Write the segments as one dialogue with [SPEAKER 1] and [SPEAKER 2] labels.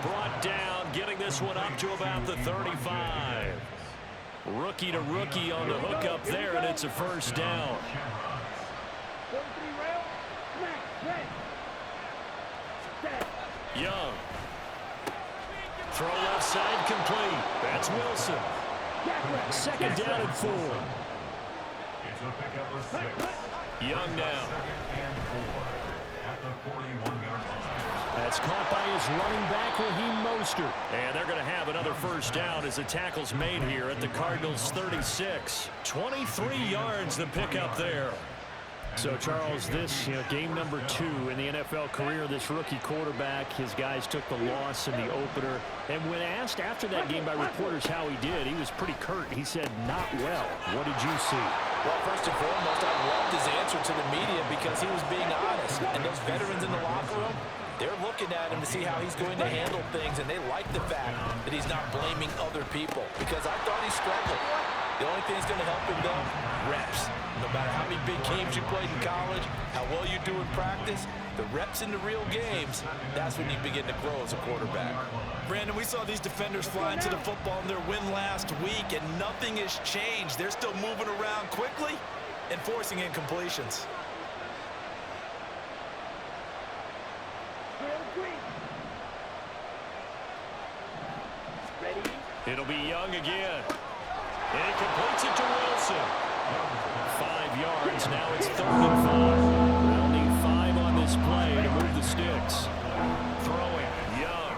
[SPEAKER 1] brought down, getting this one up to about the 35. Rookie to rookie on the hook up there, and it's a first down. Young. Throw left side complete. That's Wilson. Second down and 4. Young now. That's caught by his running back, Raheem Mostert. And they're going to have another first down as the tackle's made here at the Cardinals' 36. 23 yards the pickup there. So, Charles, this game number 2 in the NFL career, this rookie quarterback, his guys took the loss in the opener. And when asked after that game by reporters how he did, he was pretty curt. He said, not well. What did you see?
[SPEAKER 2] Well, first and foremost, I loved his answer to the media because he was being honest. And those veterans in the locker room, they're looking at him to see how he's going to handle things, and they like the fact that he's not blaming other people because I thought he struggled. The only thing that's going to help him, though, reps. No matter how many big games you played in college, how well you do in practice, the reps in the real games, that's when you begin to grow as a quarterback.
[SPEAKER 3] Brandon, we saw these defenders fly into the football in their win last week, and nothing has changed. They're still moving around quickly and forcing incompletions.
[SPEAKER 1] It'll be Young again. And he completes it to Wilson. 5 yards. Now it's 3rd and 5. They'll need 5 on this play to move the sticks. Throwing. Young.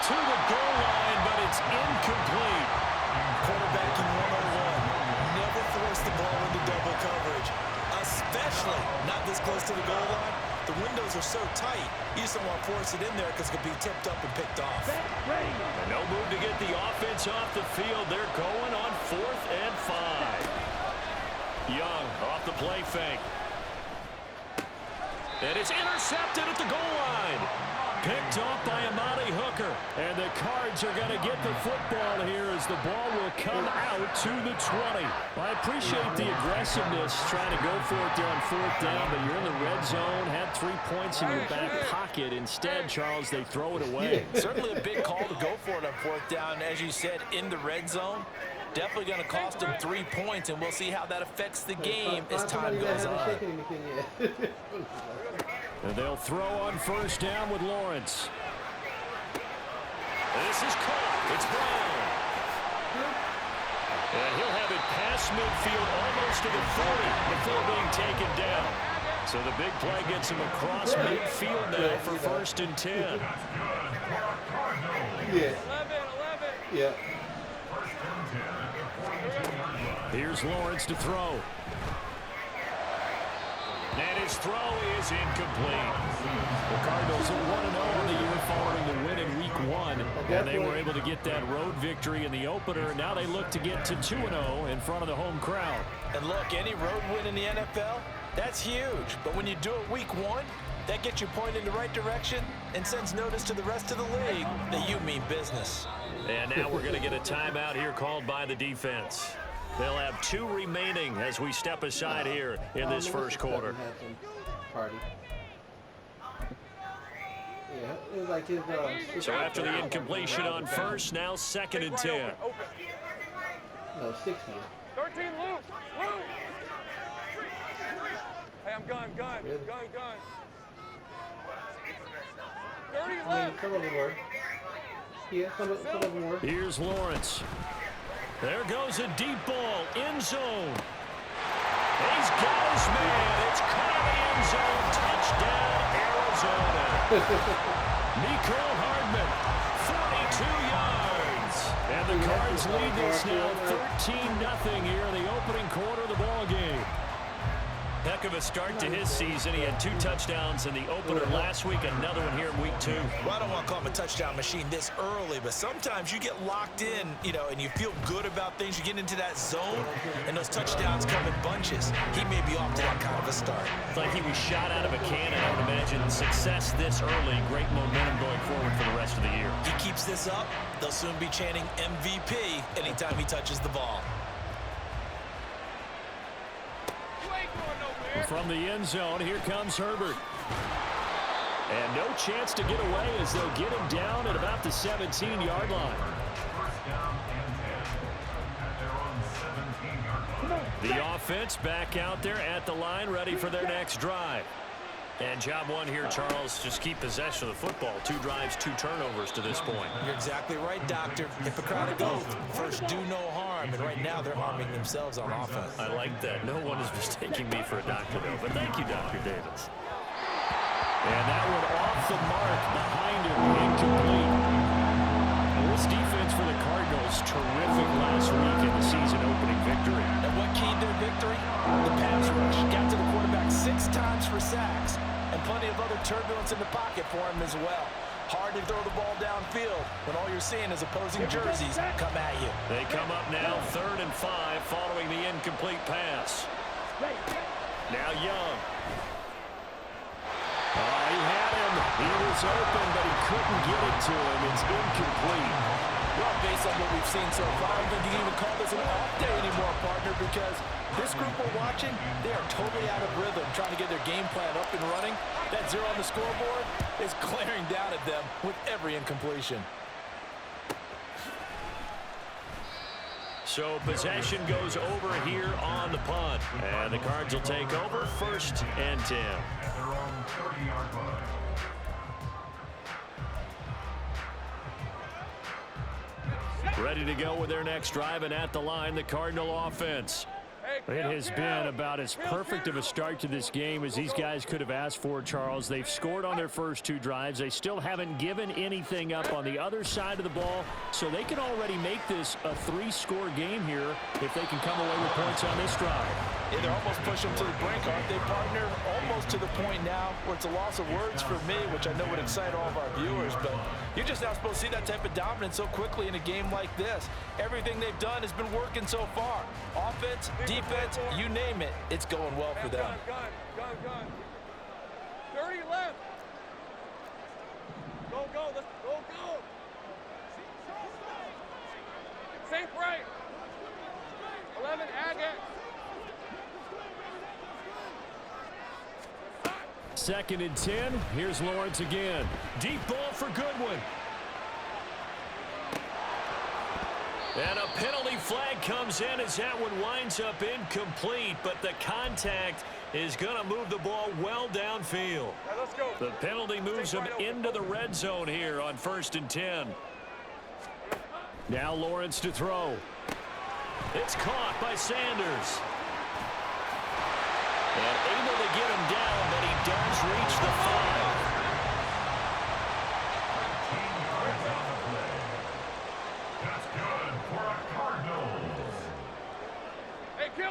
[SPEAKER 1] To the goal line, but it's incomplete.
[SPEAKER 3] Quarterbacking 101. Never force the ball into double coverage, especially not this close to the goal line. The windows are so tight, you just don't want to force it in there because it could be tipped up and picked off.
[SPEAKER 1] And no move to get the offense off the field. They're going on 4th and 5. Young off the play fake. And it's intercepted at the goal line. Picked off by Amani Hooker. And the Cards are going to get the football here as the ball will come out to the 20. Well, I appreciate the aggressiveness trying to go for it there on 4th down, but you're in the red zone, had 3 points in your back pocket. Instead, Charles, they throw it away.
[SPEAKER 2] Certainly a big call to go for it on 4th down. As you said, in the red zone, definitely going to cost them 3 points, and we'll see how that affects the game as time goes on.
[SPEAKER 1] And they'll throw on 1st down with Lawrence. This is caught. It's Brown. And he'll have it past midfield almost to the 40 before being taken down. So the big play gets him across midfield now for 1st and 10.
[SPEAKER 4] Yeah.
[SPEAKER 1] Here's Lawrence to throw. And his throw is incomplete. The Cardinals are 1-0 on the year following the win in Week 1. And they were able to get that road victory in the opener. Now they look to get to 2-0 in front of the home crowd.
[SPEAKER 2] And look, any road win in the NFL, that's huge. But when you do it Week 1, that gets you pointed in the right direction and sends notice to the rest of the league that you mean business.
[SPEAKER 1] And now we're going to get a timeout here called by the defense. They'll have 2 remaining as we step aside here in this first quarter. So after the incompletion on 1st, now 2nd and 10.
[SPEAKER 4] No, 60.
[SPEAKER 5] 13 loose. Hey, I'm gun. 30 left.
[SPEAKER 4] Some of them were. Yeah, some of them were.
[SPEAKER 1] Here's Lawrence. There goes a deep ball, end zone. He's got his man. It's caught in the end zone. Touchdown, Arizona. Nico Hardman, 42 yards. And the Cards lead this now 13-0 here in the opening quarter of the ball game. Heck of a start to his season. He had 2 touchdowns in the opener last week, another one here in Week 2.
[SPEAKER 3] Well, I don't want to call him a touchdown machine this early, but sometimes you get locked in, and you feel good about things. You get into that zone, and those touchdowns come in bunches. He may be off to that kind of a start.
[SPEAKER 1] It's like he was shot out of a cannon. I would imagine success this early, great momentum going forward for the rest of the year.
[SPEAKER 3] He keeps this up, they'll soon be chanting MVP anytime he touches the ball.
[SPEAKER 1] From the end zone, here comes Herbert. And no chance to get away as they'll get him down at about the 17-yard line. The offense back out there at the line, ready for their next drive. And job one here, Charles, just keep possession of the football. 2 drives, 2 turnovers to this point.
[SPEAKER 2] You're exactly right, Doctor. Hippocratic oath. First, do no harm. And right now, they're harming themselves on offense.
[SPEAKER 1] I like that. No one is mistaking me for a doctor, though. But thank you, Dr. Davis. And that one off the mark behind him, incomplete. Well, this defense for the Cardinals, terrific last week in the season-opening victory.
[SPEAKER 2] And what keyed their victory? The pass rush. Got to the quarterback 6 times for sacks. And plenty of other turbulence in the pocket for him as well. Hard to throw the ball downfield when all you're seeing is opposing jerseys come at you.
[SPEAKER 1] They come up now 3rd and 5 following the incomplete pass. Now Young. He had him. He was open, but he couldn't get it to him. It's incomplete.
[SPEAKER 2] Well, based on what we've seen so far, I don't think you can even call this an off day anymore, partner, because this group we're watching, they are totally out of rhythm, trying to get their game plan up and running. That 0 on the scoreboard is glaring down at them with every incompletion.
[SPEAKER 1] So possession goes over here on the punt. And the Cards will take over 1st and 10. Ready to go with their next drive, and at the line, the Cardinal offense. It has been about as perfect of a start to this game as these guys could have asked for, Charles. They've scored on their first 2 drives. They still haven't given anything up on the other side of the ball, so they can already make this a 3-score game here if they can come away with points on this drive.
[SPEAKER 2] Yeah, they're almost pushing them to the brink, aren't they, partner? Almost to the point now where it's a loss of words for me, which I know would excite all of our viewers, but you're just not supposed to see that type of dominance so quickly in a game like this. Everything they've done has been working so far. Offense, defense, you name it, it's going well for them.
[SPEAKER 5] Gun. 30 left. Go. Let's go. Safe right. 11, Agate.
[SPEAKER 1] 2nd and 10. Here's Lawrence again. Deep ball for Goodwin. And a penalty flag comes in as that one winds up incomplete, but the contact is going to move the ball well downfield.
[SPEAKER 5] Right, let's go.
[SPEAKER 1] The penalty moves him into the red zone here on 1st and 10. Now Lawrence to throw. It's caught by Sanders. And able to get him down, but he does reach the 5.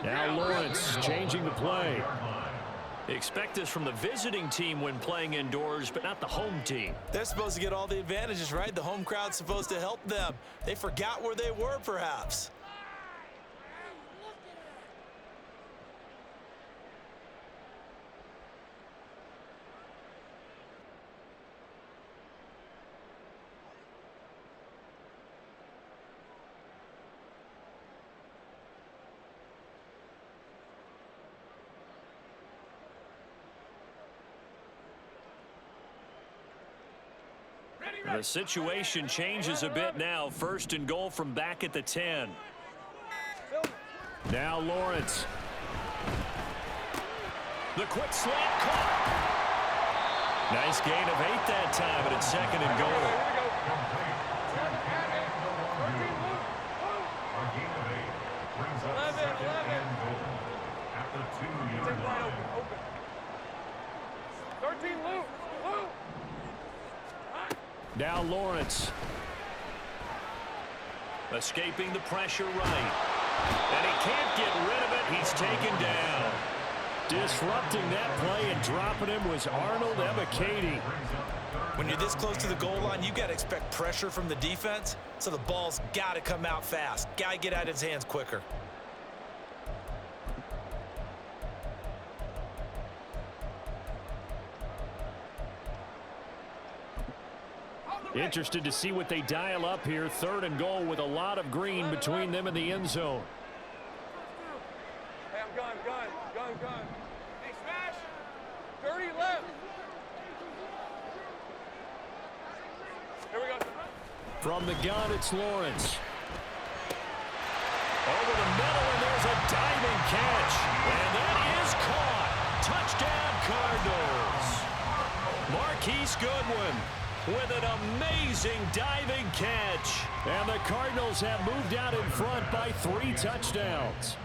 [SPEAKER 1] Now Lawrence changing the play. Expect this from the visiting team when playing indoors, but not the home team.
[SPEAKER 3] They're supposed to get all the advantages, right? The home crowd's supposed to help them. They forgot where they were, perhaps.
[SPEAKER 1] The situation changes a bit now. 1st and goal from back at the 10. Now Lawrence. The quick slant caught. Nice gain of 8 that time, but it's 2nd and goal. Now Lawrence. Escaping the pressure right. And he can't get rid of it. He's taken down. Disrupting that play and dropping him was Arnold Ebiketie.
[SPEAKER 3] When you're this close to the goal line, you got to expect pressure from the defense, so the ball's got to come out fast. Got to get out of his hands quicker.
[SPEAKER 1] Interested to see what they dial up here. 3rd and goal with a lot of green between them and the end zone.
[SPEAKER 5] Hey, I'm gun. Hey, smash. 30 left. Here we go.
[SPEAKER 1] From the gun, it's Lawrence. Over the middle, and there's a diving catch. And that is caught. Touchdown, Cardinals. Marquise Goodwin with an amazing diving catch. And the Cardinals have moved out in front by 3 touchdowns.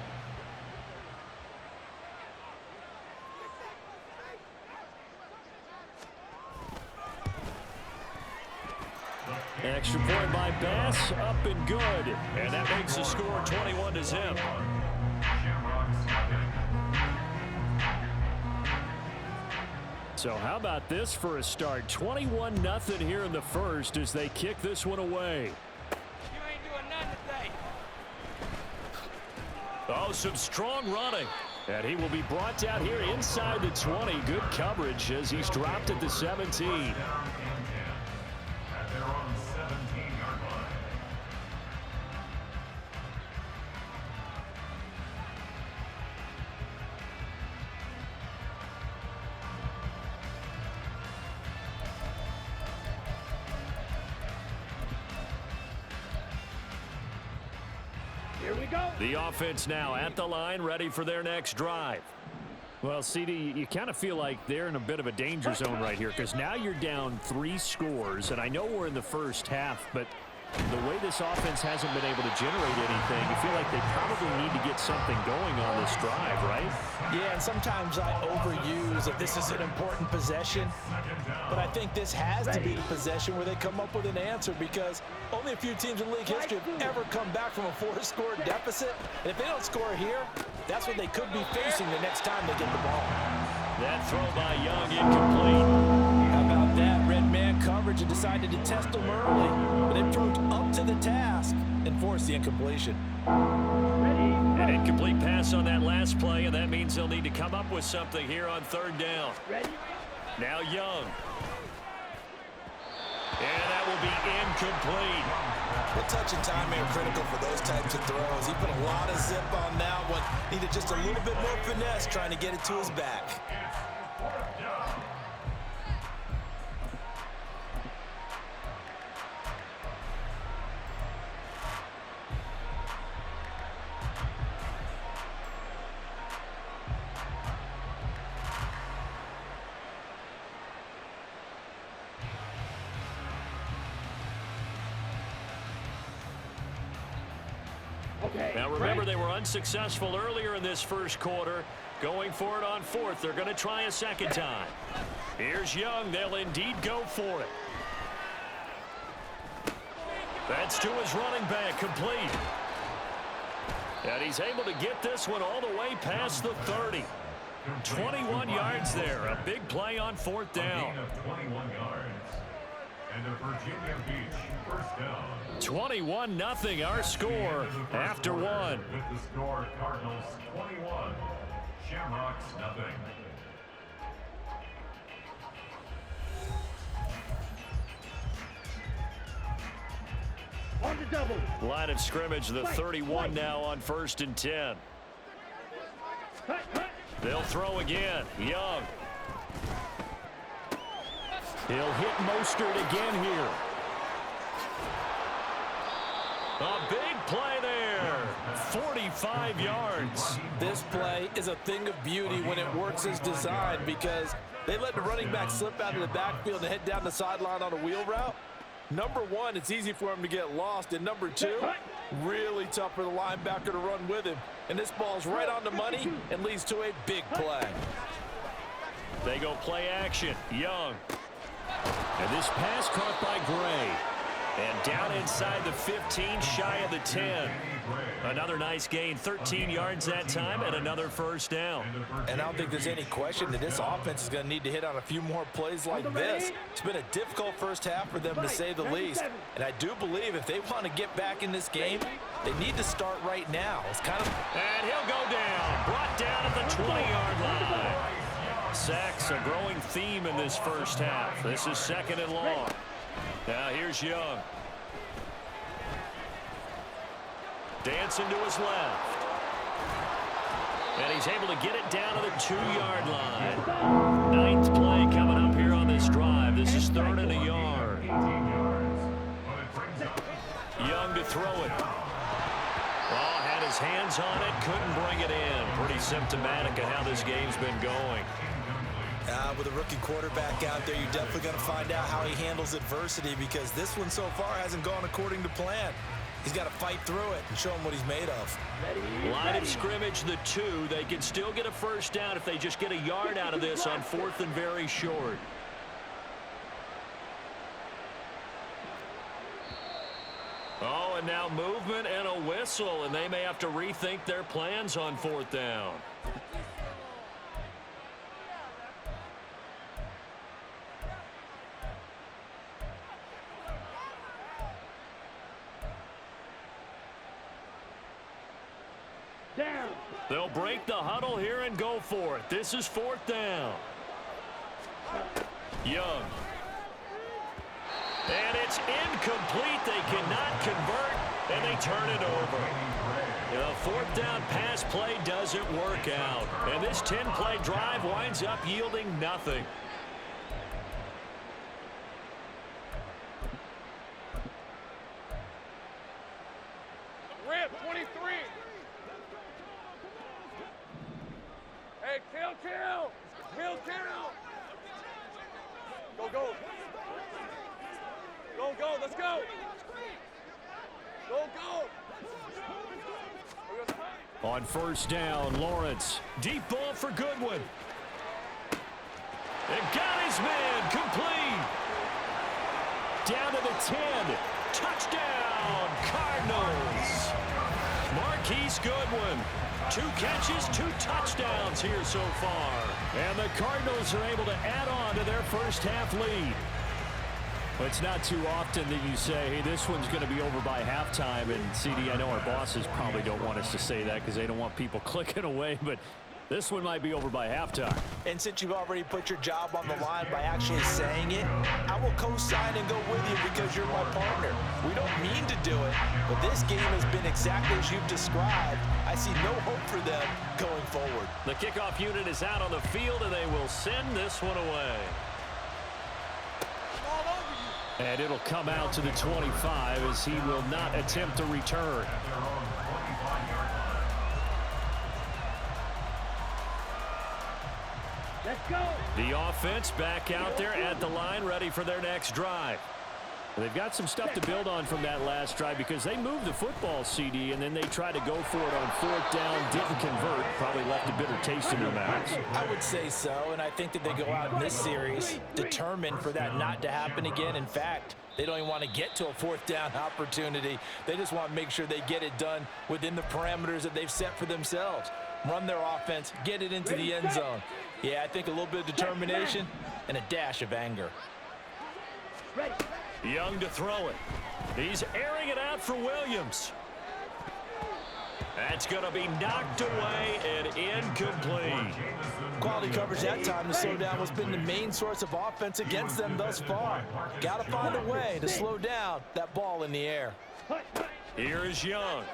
[SPEAKER 1] Extra point by Bass, up and good. And that makes the score 21-0. So how about this for a start? 21-0 here in the first as they kick this one away.
[SPEAKER 5] You ain't doing nothing today.
[SPEAKER 1] Oh, some strong running. And he will be brought down here inside the 20. Good coverage as he's dropped at the 17. The offense now at the line, ready for their next drive. Well, CD, you kind of feel like they're in a bit of a danger zone right here because now you're down 3 scores, and I know we're in the first half, but the way this offense hasn't been able to generate anything, you feel like they probably need to get something going on this drive, right?
[SPEAKER 2] Yeah, and sometimes I overuse that this is an important possession, but I think this has to be the possession where they come up with an answer because only a few teams in league history have ever come back from a 4-score deficit. And if they don't score here, that's what they could be facing the next time they get the ball.
[SPEAKER 1] That throw by Young incomplete.
[SPEAKER 2] How about that? Red man coverage and decided to test them early, but it proved up to the task and forced the incompletion.
[SPEAKER 1] An incomplete pass on that last play, and that means they'll need to come up with something here on 3rd down. Now Young. And that will be incomplete.
[SPEAKER 3] The touch and time are critical for those types of throws. He put a lot of zip on that one. Needed just a little bit more finesse trying to get it to his back.
[SPEAKER 1] Now remember, they were unsuccessful earlier in this first quarter. Going for it on 4th. They're going to try a second time. Here's Young. They'll indeed go for it. That's to his running back, complete. And he's able to get this one all the way past the 30. 21 yards there. A big play on 4th down.
[SPEAKER 6] 21 yards. And a Virginia Beach first down.
[SPEAKER 1] 21-0 our score after 1.
[SPEAKER 6] With the score, Cardinals 21, Shamrocks nothing.
[SPEAKER 4] On the double.
[SPEAKER 1] Line of scrimmage, the 31 now on 1st and 10. They'll throw again. Young. He'll hit Mostert again here. A big play there. 45 yards.
[SPEAKER 2] This play is a thing of beauty when it works as designed because they let the running back slip out of the backfield and head down the sideline on a wheel route. Number 1, it's easy for him to get lost. And number 2, really tough for the linebacker to run with him. And this ball's right on the money and leads to a big play.
[SPEAKER 1] They go play action. Young. And this pass caught by Gray. And down inside the 15, shy of the 10. Another nice gain, 13 yards that time, and another first down.
[SPEAKER 2] And I don't think there's any question that this offense is going to need to hit on a few more plays like this. It's been a difficult first half for them, to say the least. And I do believe if they want to get back in this game, they need to start right now. It's kind of...
[SPEAKER 1] And he'll go down, brought down at the 20-yard line. Sacks, a growing theme in this first half. This is 2nd and long. Now here's Young. Dancing to his left. And he's able to get it down to the 2-yard line. 9th play coming up here on this drive. This is 3rd and a yard.
[SPEAKER 6] 18 yards.
[SPEAKER 1] throw it. Oh, had his hands on it, couldn't bring it in. Pretty symptomatic of how this game's been going.
[SPEAKER 3] With a rookie quarterback out there, you're definitely going to find out how he handles adversity, because this one so far hasn't gone according to plan. He's got to fight through it and show him what he's made of.
[SPEAKER 1] Line of scrimmage, the 2. They can still get a first down if they just get a yard out of this on 4th and very short. Oh, and now movement and a whistle, and they may have to rethink their plans on 4th down.
[SPEAKER 4] Down.
[SPEAKER 1] They'll break the huddle here and go for it. This is 4th down. Young. And it's incomplete. They cannot convert, and they turn it over. The 4th down pass play doesn't work out. And this 10-play drive winds up yielding nothing.
[SPEAKER 5] Rip, 23. Hey, kill. Go. Go, let's go. Go.
[SPEAKER 1] On 1st down, Lawrence. Deep ball for Goodwin. And got his man complete. Down to the 10. Touchdown, Cardinals. Marquise Goodwin. 2 catches, 2 touchdowns here so far. And the Cardinals are able to add on to their first half lead. Well, it's not too often that you say, hey, this one's going to be over by halftime. And, CD, I know our bosses probably don't want us to say that because they don't want people clicking away, but this one might be over by halftime.
[SPEAKER 3] And since you've already put your job on the line by actually saying it, I will co-sign and go with you because you're my partner. We don't mean to do it, but this game has been exactly as you've described. I see no hope for them going forward.
[SPEAKER 1] The kickoff unit is out on the field, and they will send this one away. And it'll come out to the 25 as he will not attempt to return.
[SPEAKER 4] Let's go.
[SPEAKER 1] The offense back out there at the line, ready for their next drive. They've got some stuff to build on from that last drive because they moved the football, CD, and then they tried to go for it on 4th down, didn't convert, probably left a bitter taste in their mouths.
[SPEAKER 3] I would say so, and I think that they go out in this series determined for that not to happen again. In fact, they don't even want to get to a 4th down opportunity. They just want to make sure they get it done within the parameters that they've set for themselves. Run their offense, get it into the end zone. Yeah, I think a little bit of determination and a dash of anger.
[SPEAKER 4] Ready.
[SPEAKER 1] Young to throw it. He's airing it out for Williams. That's going to be knocked away and incomplete.
[SPEAKER 3] Quality coverage that time to slow down what's been the main source of offense against them thus far. Got to find a way to slow down that ball in the air.
[SPEAKER 1] Here is Young.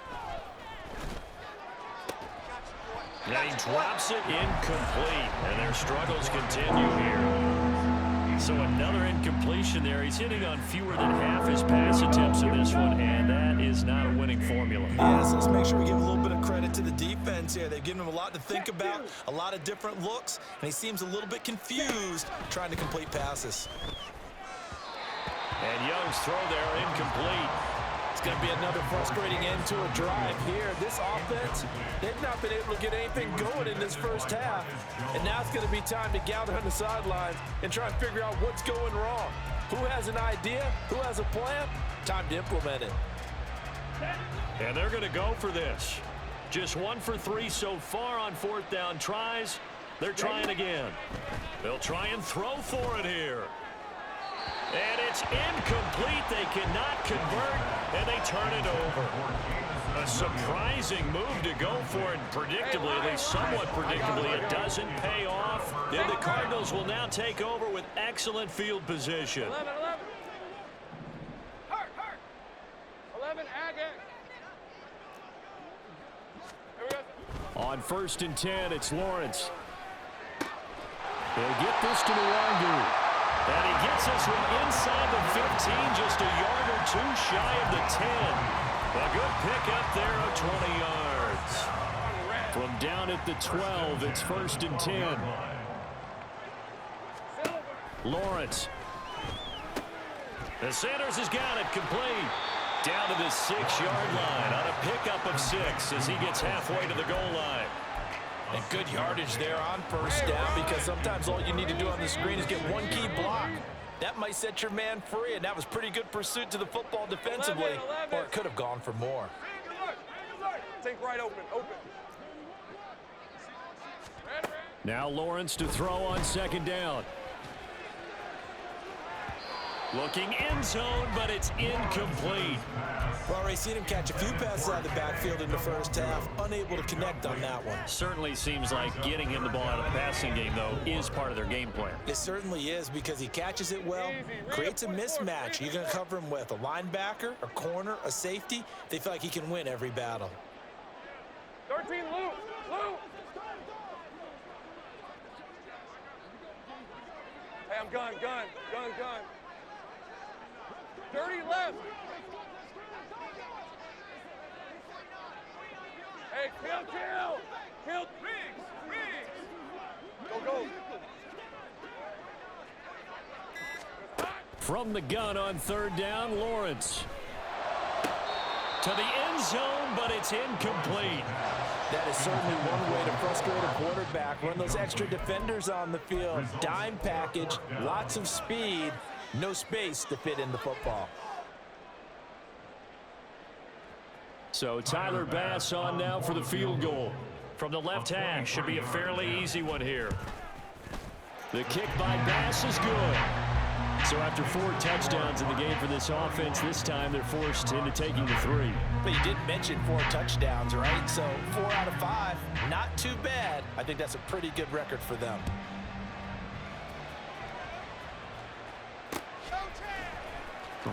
[SPEAKER 1] Now he drops it incomplete, and their struggles continue here. So another incompletion there. He's hitting on fewer than half his pass attempts in this one, and that is not a winning formula.
[SPEAKER 3] Yeah, so let's make sure we give a little bit of credit to the defense here. They've given him a lot to think about, a lot of different looks, and he seems a little bit confused trying to complete passes.
[SPEAKER 1] And Young's throw there incomplete.
[SPEAKER 3] It's going to be another frustrating end to a drive here. This offense, they've not been able to get anything going in this first half. And now it's going to be time to gather on the sidelines and try and figure out what's going wrong. Who has an idea? Who has a plan? Time to implement it.
[SPEAKER 1] And they're going to go for this. Just 1 for 3 so far on 4th down tries. They're trying again. They'll try and throw for it here. And it's incomplete. They cannot convert, and they turn it over. A surprising move to go for it. Predictably, at least somewhat predictably, it doesn't pay off. And the Cardinals will now take over with excellent field position.
[SPEAKER 5] 11. Hurt. 11, Agate. Here we go.
[SPEAKER 1] On 1st and 10, it's Lawrence. They'll get this to Nwangu. And he gets us from inside the 15, just a yard or 2 shy of the 10. A good pickup there of 20 yards. From down at the 12, it's 1st and 10. Lawrence. The Sanders has got it complete. Down to the 6-yard line on a pickup of 6 as he gets halfway to the goal line.
[SPEAKER 2] And good yardage there on 1st down, because sometimes all you need to do on the screen is get one key block. That might set your man free, and that was pretty good pursuit to the football defensively, or it could have gone for more.
[SPEAKER 5] Think right open.
[SPEAKER 1] Now Lawrence to throw on 2nd down. Looking end zone, but it's incomplete.
[SPEAKER 3] Well, already seen him catch a few passes out of the backfield in the first half. Unable to connect on that one.
[SPEAKER 1] Certainly seems like getting him the ball out of the passing game, though, is part of their game plan.
[SPEAKER 3] It certainly is, because he catches it well, creates a mismatch. You're going to cover him with a linebacker, a corner, a safety. They feel like he can win every battle.
[SPEAKER 5] 13, Luke. Hey, I'm gun. Dirty left. Hey, kill. Go.
[SPEAKER 1] From the gun on 3rd down, Lawrence. To the end zone, but it's incomplete.
[SPEAKER 2] That is certainly one way to frustrate a quarterback. Run those extra defenders on the field. Dime package, lots of speed, no space to fit in the football.
[SPEAKER 1] So Tyler Bass on now for the field goal. From the left hash, should be a fairly easy one here. The kick by Bass is good. So after 4 touchdowns in the game for this offense, this time they're forced into taking the 3.
[SPEAKER 2] But you did mention 4 touchdowns, right? So 4 out of 5, not too bad. I think that's a pretty good record for them.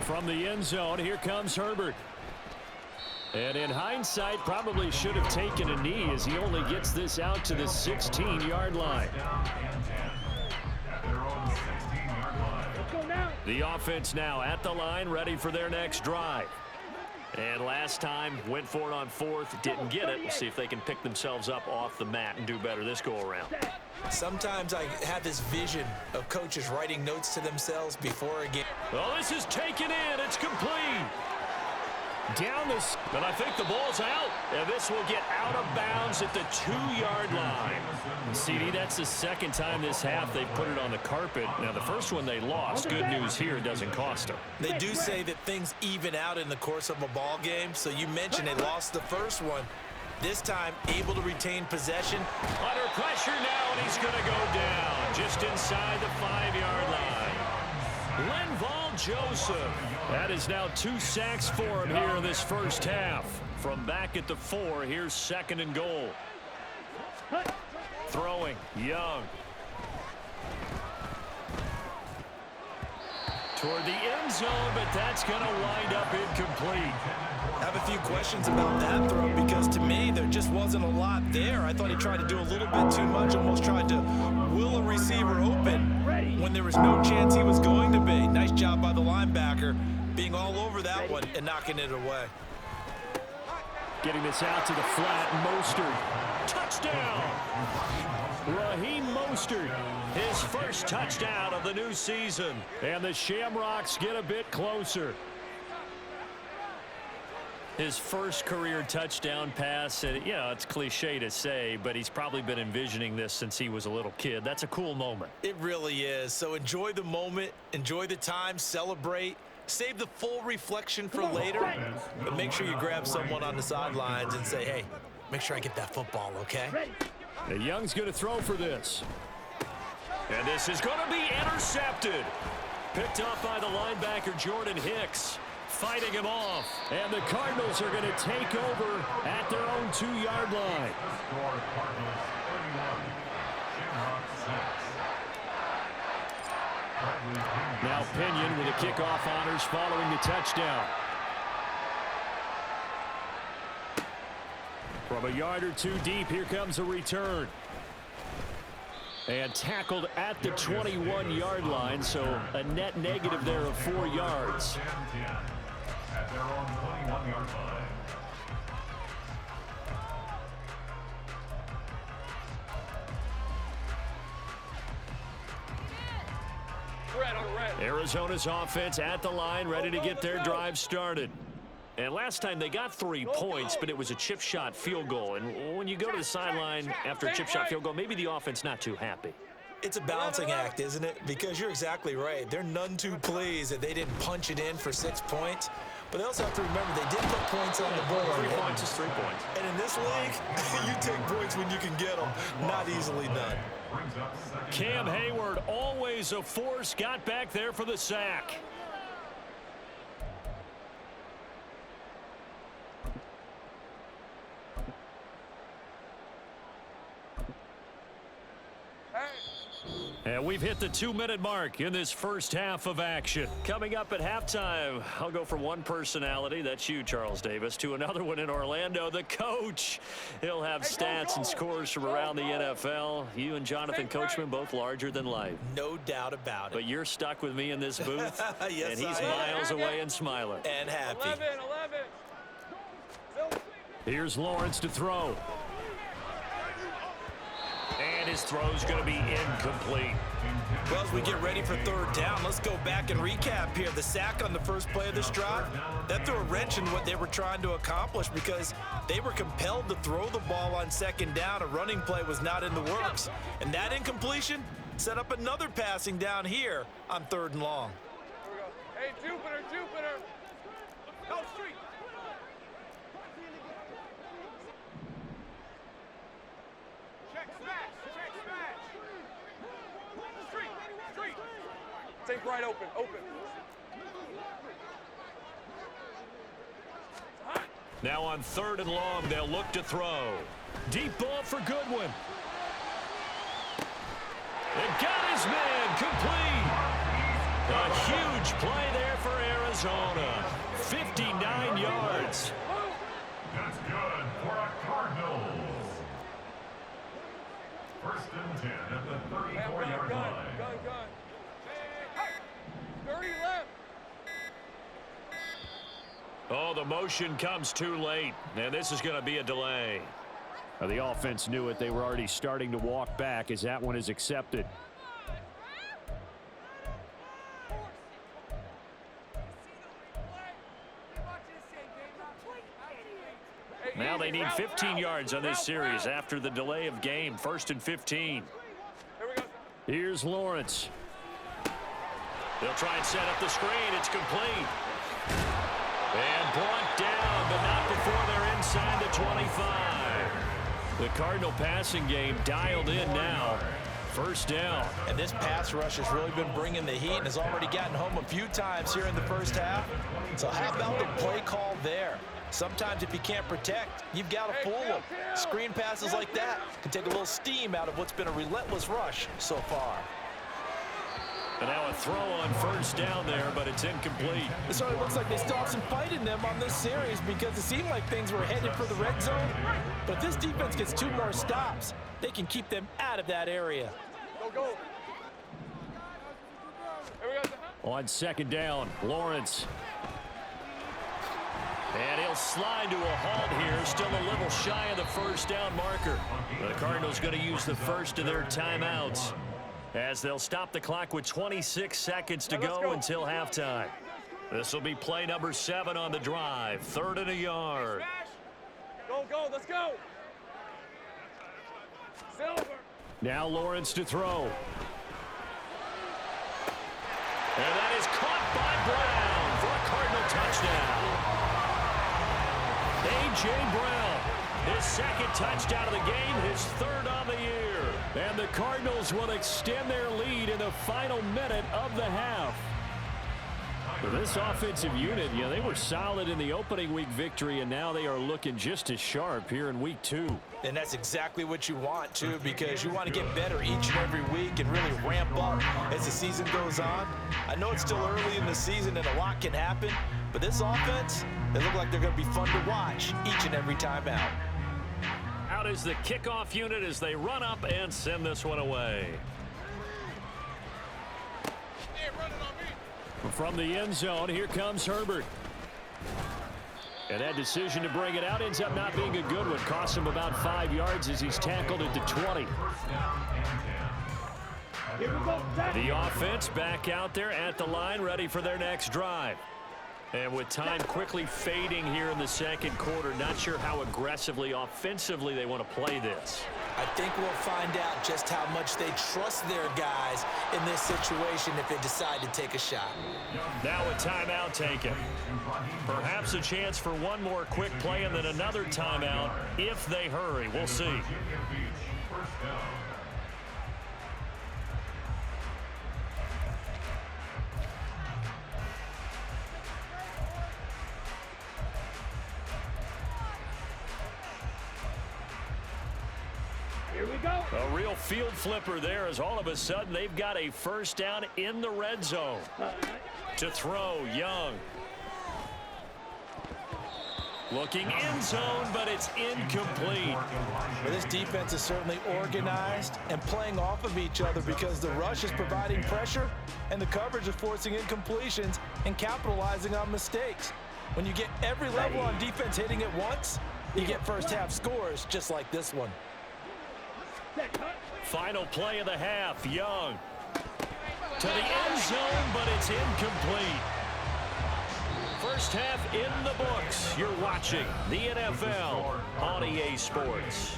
[SPEAKER 1] From the end zone, here comes Herbert. And in hindsight, probably should have taken a knee as he only gets this out to the 16-yard line. The offense now at the line, ready for their next drive. And last time, went for it on 4th, didn't get it. We'll see if they can pick themselves up off the mat and do better this go-around.
[SPEAKER 3] Sometimes I have this vision of coaches writing notes to themselves before a game.
[SPEAKER 1] Well, this is taken in. It's complete. Down this, but I think the ball's out. And this will get out of bounds at the 2-yard line. CD, that's the 2nd time this half they've put it on the carpet. Now, the first one they lost. Good news here, it doesn't cost them.
[SPEAKER 3] They do say that things even out in the course of a ball game. So you mentioned they lost the first one. This time, able to retain possession.
[SPEAKER 1] Under pressure now, and he's going to go down just inside the 5-yard line. Linval Joseph. That is now 2 sacks for him here in this first half. From back at the 4, here's 2nd and goal. Throwing, Young. Toward the end zone, but that's going to wind up incomplete.
[SPEAKER 3] I have a few questions about that throw, because to me there just wasn't a lot there. I thought he tried to do a little bit too much, almost tried to will a receiver open when there was no chance he was going to be. Nice job by the linebacker being all over that one and knocking it away.
[SPEAKER 1] Getting this out to the flat, Mostert. Touchdown! Raheem Mostert, his first touchdown of the new season. And the Shamrocks get a bit closer. His first career touchdown pass, and it's cliche to say, but he's probably been envisioning this since he was a little kid. That's a cool moment.
[SPEAKER 3] It really is. So enjoy the moment, enjoy the time, celebrate. Save the full reflection for later, but make sure you grab someone on the sidelines and say, hey, make sure I get that football, okay?
[SPEAKER 1] And Young's going to throw for this. And this is going to be intercepted. Picked up by the linebacker, Jordan Hicks. Fighting him off. And the Cardinals are going to take over at their own 2-yard line. Now Pinion with a kickoff honors following the touchdown. From a yard or 2 deep, here comes a return. And tackled at the 21-yard line, so a net negative there of 4 yards.
[SPEAKER 6] at their own 21-yard line.
[SPEAKER 5] Red on red.
[SPEAKER 1] Arizona's offense at the line, ready to get their drive started. And last time they got 3 points, but it was a chip shot field goal. And when you go to the sideline after a chip shot field goal, maybe the offense not too happy.
[SPEAKER 3] It's a balancing act, isn't it? Because you're exactly right. They're none too pleased that they didn't punch it in for 6 points. But they also have to remember they did put points on the board.
[SPEAKER 1] 3 points is 3 points.
[SPEAKER 3] And in this league, you take points when you can get them. Not easily done.
[SPEAKER 1] Cam Hayward, always a force, got back there for the sack. And we've hit the 2-minute mark in this first half of action. Coming up at halftime, I'll go from one personality, that's you, Charles Davis, to another one in Orlando, the coach. He'll have stats and scores from around the NFL. You and Jonathan Coachman, both larger than life.
[SPEAKER 3] No doubt about it.
[SPEAKER 1] But you're stuck with me in this booth,
[SPEAKER 3] Yes,
[SPEAKER 1] and he's
[SPEAKER 3] I am.
[SPEAKER 1] miles away and smiling.
[SPEAKER 3] And happy.
[SPEAKER 5] 11.
[SPEAKER 1] Here's Lawrence to throw. And his throw's going to be incomplete.
[SPEAKER 3] Well, as we get ready for third down, let's go back and recap here. The sack on the first play of this drive, that threw a wrench in what they were trying to accomplish because they were compelled to throw the ball on second down. A running play was not in the works. And that incompletion set up another passing down here on 3rd and long.
[SPEAKER 5] Here we go. Hey, Jupiter. Go street. Take right open.
[SPEAKER 1] Now on 3rd and long, they'll look to throw. Deep ball for Goodwin. And got his man complete. A huge play there for Arizona. 59 yards.
[SPEAKER 6] That's good for a Cardinals. 1st and 10 at the 34-yard line.
[SPEAKER 5] Gun. Hey, 30 left.
[SPEAKER 1] Oh, the motion comes too late, and this is going to be a delay. The offense knew it. They were already starting to walk back as that one is accepted. Now they need 15 yards on this series after the delay of game. 1st and 15.
[SPEAKER 5] Here we go.
[SPEAKER 1] Here's Lawrence. They'll try and set up the screen. It's complete. And brought down, but not before they're inside the 25. The Cardinal passing game dialed in now. 1st down.
[SPEAKER 3] And this pass rush has really been bringing the heat and has already gotten home a few times here in the first half. So how about the play call there? Sometimes if you can't protect, you've got to fool them. Screen passes like that can take a little steam out of what's been a relentless rush so far.
[SPEAKER 1] And now a throw on 1st down there, but it's incomplete.
[SPEAKER 2] It certainly looks like they still have some fight in them on this series because it seemed like things were headed for the red zone. But if this defense gets 2 more stops, they can keep them out of that area.
[SPEAKER 5] Go. Here we go.
[SPEAKER 1] On 2nd down, Lawrence. And he'll slide to a halt here, still a little shy of the 1st down marker. The Cardinals going to use the first of their timeouts as they'll stop the clock with 26 seconds to go until halftime. This will be play number 7 on the drive. 3rd and a yard.
[SPEAKER 5] Go, let's go. Silver.
[SPEAKER 1] Now Lawrence to throw. And that is caught by Brown for a Cardinal touchdown. A.J. Brown, his 2nd touchdown of the game, his 3rd on the year. And the Cardinals will extend their lead in the final minute of the half. For this offensive unit, they were solid in the opening week victory, and now they are looking just as sharp here in week 2.
[SPEAKER 3] And that's exactly what you want, too, because you want to get better each and every week and really ramp up as the season goes on. I know it's still early in the season and a lot can happen, but this offense, they look like they're going to be fun to watch each and every time out.
[SPEAKER 1] Out is the kickoff unit as they run up and send this one away. From the end zone, here comes Herbert. And that decision to bring it out ends up not being a good one. Cost him about 5 yards as he's tackled at the 20. The offense back out there at the line, ready for their next drive. And with time quickly fading here in the second quarter, not sure how aggressively, offensively they want to play this.
[SPEAKER 2] I think we'll find out just how much they trust their guys in this situation if they decide to take a shot.
[SPEAKER 1] Now a timeout taken. Perhaps a chance for one more quick play and then another timeout if they hurry. We'll see.
[SPEAKER 4] Here we go.
[SPEAKER 1] A real field flipper there as all of a sudden they've got a first down in the red zone. To throw, Young. Looking end zone, but it's incomplete.
[SPEAKER 2] Well, this defense is certainly organized and playing off of each other because the rush is providing pressure and the coverage is forcing incompletions and capitalizing on mistakes. When you get every level on defense hitting at once, you get first half scores just like this one.
[SPEAKER 1] Final play of the half, Young. To the end zone, but it's incomplete. First half in the books. You're watching the NFL on EA Sports.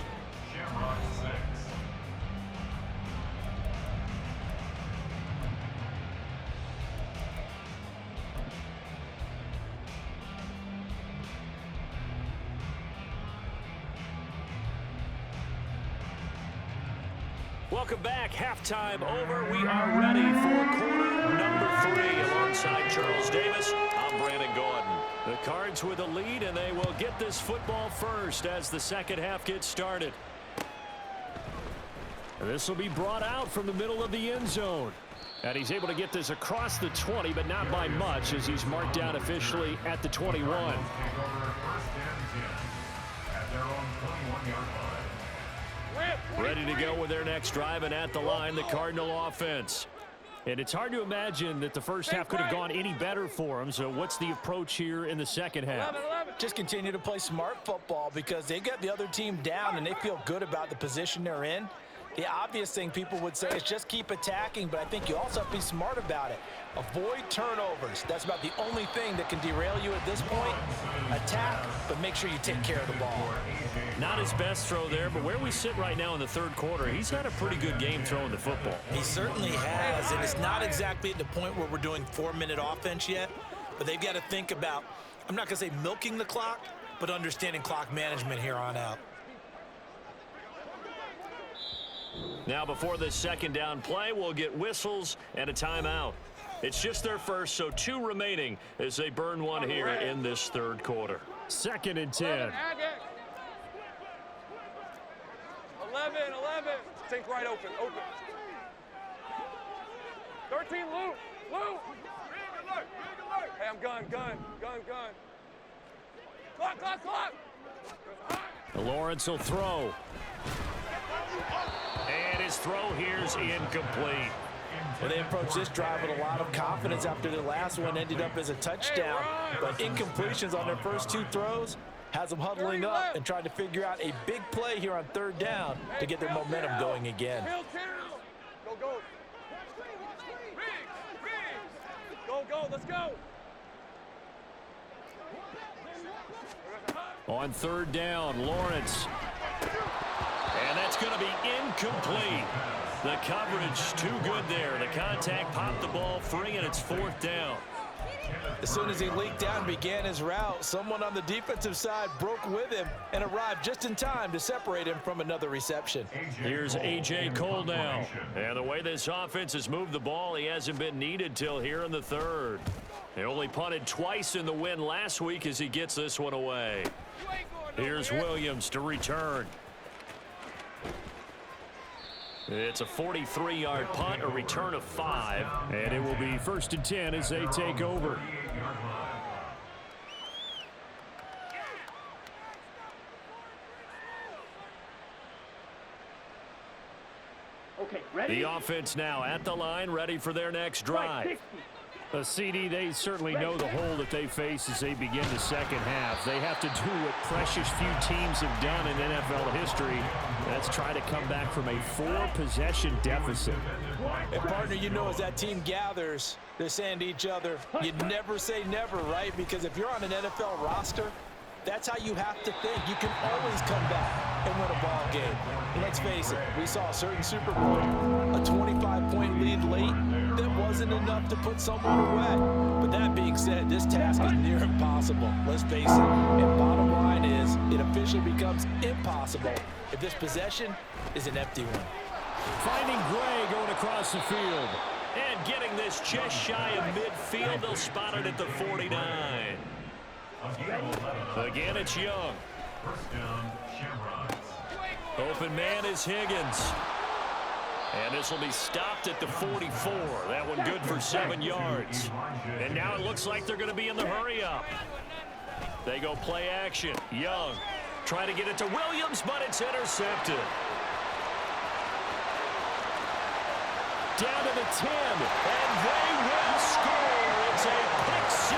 [SPEAKER 1] Welcome back. Halftime over. We are ready for quarter number 3. Alongside Charles Davis, I'm Brandon Gordon. The Cards with a lead, and they will get this football first as the second half gets started. This will be brought out from the middle of the end zone. And he's able to get this across the 20, but not by much as he's marked down officially at the 21. Ready to go with their next drive, and at the line, the Cardinal offense. And it's hard to imagine that the first half could have gone any better for them. So what's the approach here in the second half?
[SPEAKER 2] Just continue to play smart football because they got the other team down and they feel good about the position they're in. The obvious thing people would say is just keep attacking, but I think you also have to be smart about it. Avoid turnovers. That's about the only thing that can derail you at this point. Attack, but make sure you take care of the ball.
[SPEAKER 1] Not his best throw there, but where we sit right now in the third quarter, he's had a pretty good game throwing the football.
[SPEAKER 2] He certainly has, and it's not exactly at the point where we're doing 4-minute offense yet, but they've got to think about, I'm not going to say milking the clock, but understanding clock management here on out.
[SPEAKER 1] Now before the second down play, we'll get whistles and a timeout. It's just their first, so 2 remaining as they burn one here in this third quarter. 2nd and 10.
[SPEAKER 5] 11. Think right open. 13, Lou. Hey, I'm gun. Clock.
[SPEAKER 1] Lawrence will throw. And his throw here is incomplete.
[SPEAKER 2] Well, they approached this drive with a lot of confidence after the last one ended up as a touchdown. But incompletions on their first 2 throws has them huddling up and trying to figure out a big play here on 3rd down to get their momentum going again.
[SPEAKER 5] Go, let's go.
[SPEAKER 1] On 3rd down, Lawrence. And that's going to be incomplete. The coverage too good there. The contact popped the ball free, and it's 4th down.
[SPEAKER 2] As soon as he leaked out and began his route, someone on the defensive side broke with him and arrived just in time to separate him from another reception.
[SPEAKER 1] Here's A.J. Cole now. And the way this offense has moved the ball, he hasn't been needed till here in the 3rd. He only punted twice in the win last week as he gets this one away. Here's Williams to return. It's a 43-yard punt, a return of 5, and it will be 1st and 10 as they take over.
[SPEAKER 4] Okay, ready?
[SPEAKER 1] The offense now at the line, ready for their next drive. CD, they certainly know the hole that they face as they begin the second half. They have to do what precious few teams have done in NFL history. That's try to come back from a 4-possession deficit.
[SPEAKER 3] And partner, you know, as that team gathers, they're saying to each other, you never say never, right? Because if you're on an NFL roster, that's how you have to think. You can always come back and win a ball game. And let's face it, we saw a certain Super Bowl, a 25-point lead late that wasn't enough to put someone away. But that being said, this task is near impossible. Let's face it. And bottom line is, it officially becomes impossible if this possession is an empty one.
[SPEAKER 1] Finding Gray going across the field. And getting this just shy of midfield. They'll spot it at the 49. Again, it's Young.
[SPEAKER 6] First down, Shamrocks.
[SPEAKER 1] Open man is Higgins. And this will be stopped at the 44. That one good for 7 yards. And now it looks like they're going to be in the hurry-up. They go play action. Young trying to get it to Williams, but it's intercepted. Down to the 10, and they will score. It's a pick 6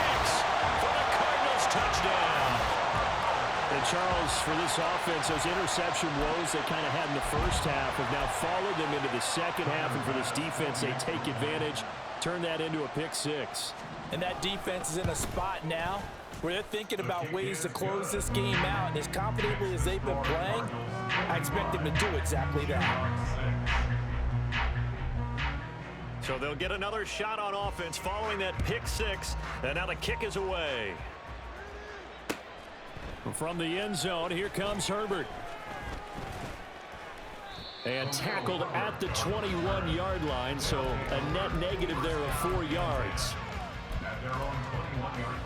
[SPEAKER 1] for the Cardinals touchdown. And Charles, for this offense, those interception woes they kind of had in the first half have now followed them into the second half. And for this defense, they take advantage, turn that into a pick 6.
[SPEAKER 3] And that defense is in a spot now where they're thinking about ways to close this game out. And as confidently as they've been playing, I expect them to do exactly that.
[SPEAKER 1] So they'll get another shot on offense following that pick 6. And now the kick is away. From the end zone, here comes Herbert. And tackled at the 21-yard line, so a net negative there of 4 yards.
[SPEAKER 6] At their own 21-yard line.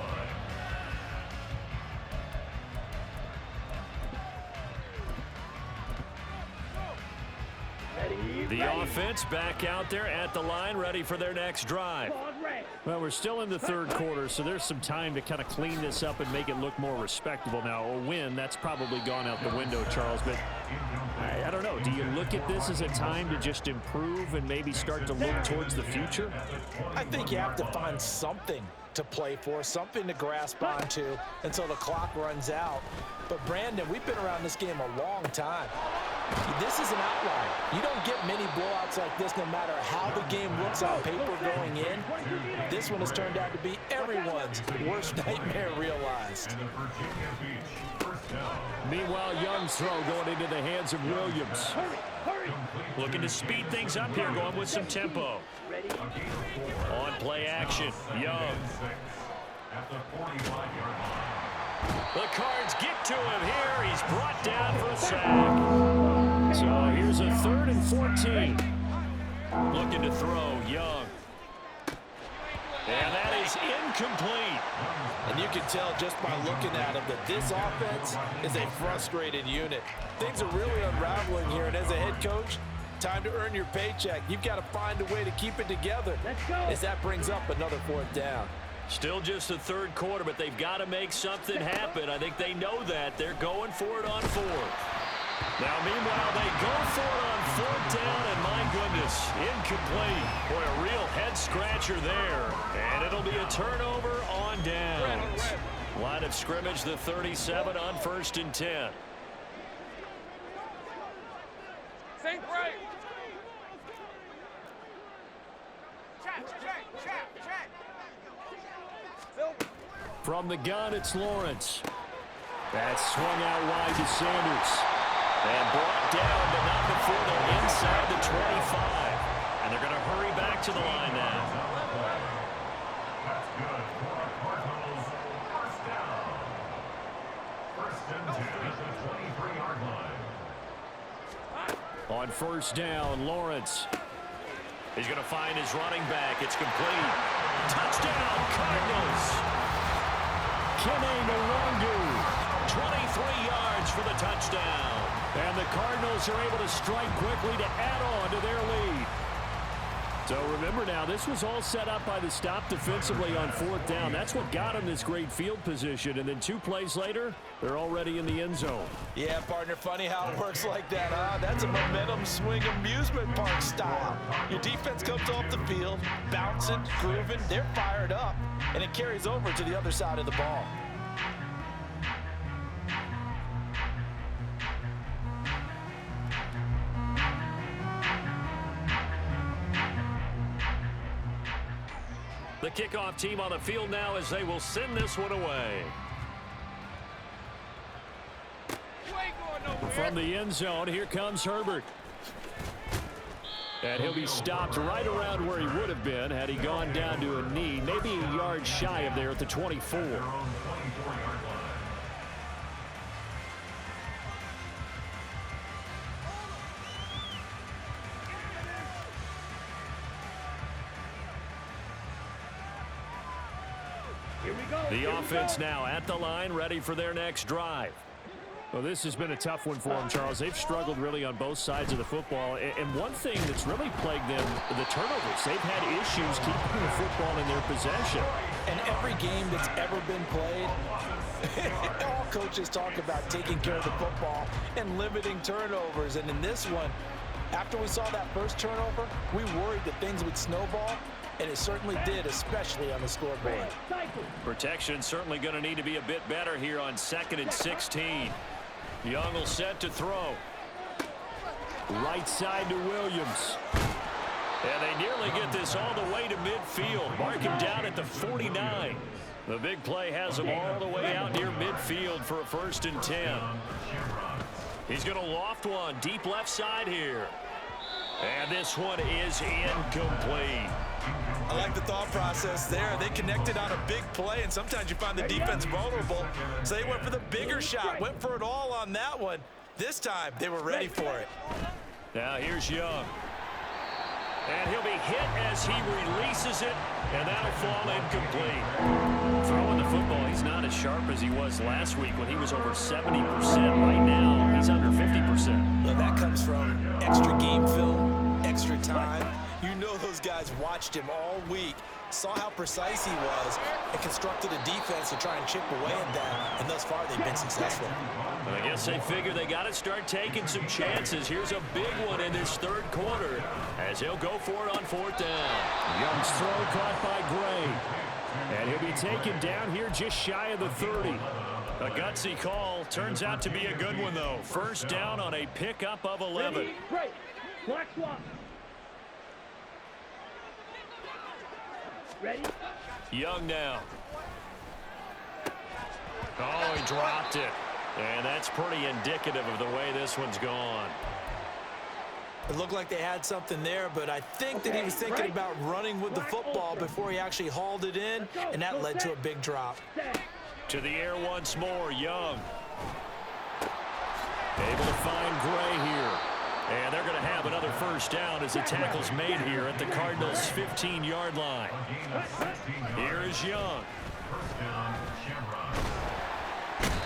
[SPEAKER 1] The offense back out there at the line, ready for their next drive. Well, we're still in the third quarter, so there's some time to kind of clean this up and make it look more respectable. Now, a win, that's probably gone out the window, Charles, but I don't know. Do you look at this as a time to just improve and maybe start to look towards the future?
[SPEAKER 3] I think you have to find something to play for, something to grasp onto until the clock runs out. But, Brandon, we've been around this game a long time. This is an outlier. You don't get many blowouts like this no matter how the game looks on paper going in. This one has turned out to be everyone's worst nightmare realized.
[SPEAKER 1] Meanwhile, Young's throw going into the hands of Williams. Looking to speed things up here, going with some tempo. On play action, Young. The Cards get to him here. He's brought down for a sack. So here's a 3rd and 14. Looking to throw, Young. And that is incomplete.
[SPEAKER 3] And you can tell just by looking at him that this offense is a frustrated unit. Things are really unraveling here, and as a head coach, time to earn your paycheck. You've got to find a way to keep it together as that brings up another 4th down.
[SPEAKER 1] Still just the third quarter, but they've got to make something happen. I think they know that. They're going for it on 4th. Now, meanwhile, they go for it on 4th down, and my goodness, incomplete. Boy, a real head-scratcher there. And it'll be a turnover on downs. Line of scrimmage, the 37 on 1st and 10.
[SPEAKER 5] Think right. Check.
[SPEAKER 1] From the gun, it's Lawrence. That's swung out wide to Sanders. And brought down, but not before they're inside the 25. And they're going to hurry back to the line now.
[SPEAKER 6] That's good for the Cardinals. First down. 1st and 10 at the 23-yard line.
[SPEAKER 1] On 1st down, Lawrence. He's going to find his running back. It's complete. Touchdown, Cardinals. Kene Nwangu, 23 yards for the touchdown. And the Cardinals are able to strike quickly to add on to their lead. So remember now, this was all set up by the stop defensively on 4th down. That's what got him this great field position. And then 2 plays later, they're already in the end zone.
[SPEAKER 2] Yeah, partner, funny how it works like that, huh? That's a momentum swing amusement park style. Your defense comes off the field, bouncing, grooving, they're fired up, and it carries over to the other side of the ball.
[SPEAKER 1] The kickoff team on the field now as they will send this one away. From the end zone, here comes Herbert. And he'll be stopped right around where he would have been had he gone down to a knee, maybe a yard shy of there at the 24. The offense now at the line, ready for their next drive. Well, this has been a tough one for them, Charles. They've struggled really on both sides of the football. And one thing that's really plagued them, the turnovers. They've had issues keeping the football in their possession.
[SPEAKER 2] And every game that's ever been played, all coaches talk about taking care of the football and limiting turnovers. And in this one, after we saw that first turnover, we worried that things would snowball. And it certainly did, especially on the scoreboard.
[SPEAKER 1] Protection certainly going to need to be a bit better here on 2nd and 16. Young will set to throw. Right side to Williams. And they nearly get this all the way to midfield. Mark him down at the 49. The big play has him all the way out near midfield for a 1st and 10. He's going to loft one deep left side here. And this one is incomplete.
[SPEAKER 3] I like the thought process there. They connected on a big play, and sometimes you find the defense vulnerable. So they went for the bigger shot, went for it all on that one. This time, they were ready for it.
[SPEAKER 1] Now here's Young. And he'll be hit as he releases it, and that'll fall incomplete. Throwing the football, he's not as sharp as he was last week when he was over 70%. Right now, he's under 50%.
[SPEAKER 3] Well, that comes from extra game film, extra time. You know those guys watched him all week, saw how precise he was, and constructed a defense to try and chip away at that, and thus far they've been successful.
[SPEAKER 1] Well, I guess they figure they got to start taking some chances. Here's a big one in this 3rd quarter as he'll go for it on 4th down. Young's throw caught by Gray. And he'll be taken down here just shy of the 30. A gutsy call. Turns out to be a good one, though. 1st down on a pickup of 11.
[SPEAKER 4] Great. Black swap. Ready?
[SPEAKER 1] Young now. Oh, he dropped it. And that's pretty indicative of the way this one's gone.
[SPEAKER 3] It looked like they had something there, but I think that he was thinking about running with the football before he actually hauled it in, and that led to a big drop.
[SPEAKER 1] To the air once more, Young. Able to find Gray here. And they're going to have another 1st down as the tackle's made here at the Cardinals' 15-yard line. Here is Young.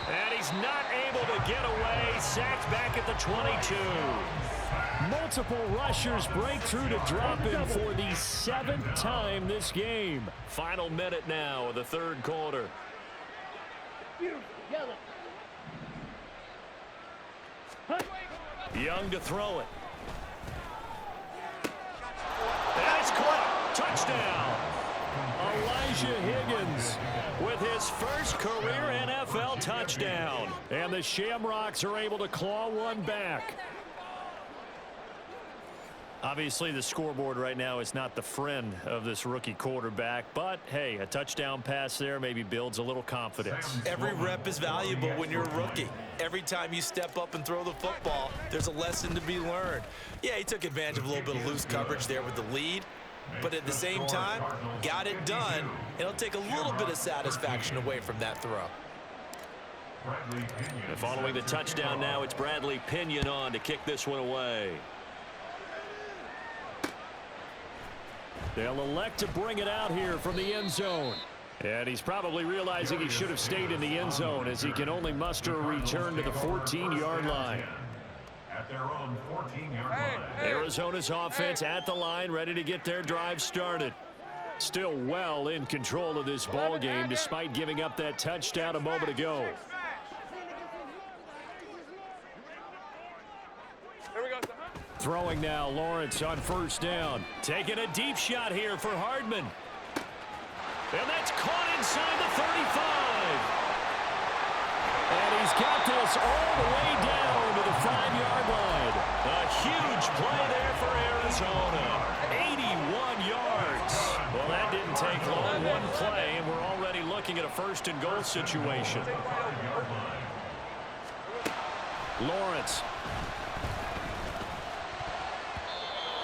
[SPEAKER 1] And he's not able to get away. Sacked back at the 22. Multiple rushers break through to drop him for the 7th time this game. Final minute now of the 3rd quarter. Young to throw it. And it's caught. Touchdown. Elijah Higgins with his first career NFL touchdown. And the Shamrocks are able to claw one back. Obviously, the scoreboard right now is not the friend of this rookie quarterback, but hey, a touchdown pass there maybe builds a little confidence.
[SPEAKER 3] Every rep is valuable when you're a rookie. Every time you step up and throw the football, there's a lesson to be learned. Yeah, he took advantage of a little bit of loose coverage there with the lead, but at the same time, got it done. It'll take a little bit of satisfaction away from that throw.
[SPEAKER 1] And following the touchdown now, it's Bradley Pinion on to kick this one away. They'll elect to bring it out here from the end zone. And he's probably realizing he should have stayed in the end zone as he can only muster a return to the 14-yard line.
[SPEAKER 6] at their own 14-yard line.
[SPEAKER 1] Arizona's offense at the line, ready to get their drive started. Still well in control of this ball game despite giving up that touchdown a moment ago.
[SPEAKER 5] Here we go.
[SPEAKER 1] Throwing now, Lawrence on first down. Taking a deep shot here for Hardman. And that's caught inside the 35. And he's got this all the way down to the 5-yard line. A huge play there for Arizona. 81 yards. Well, that didn't take long. One play, and we're already looking at a first-and-goal situation. Lawrence.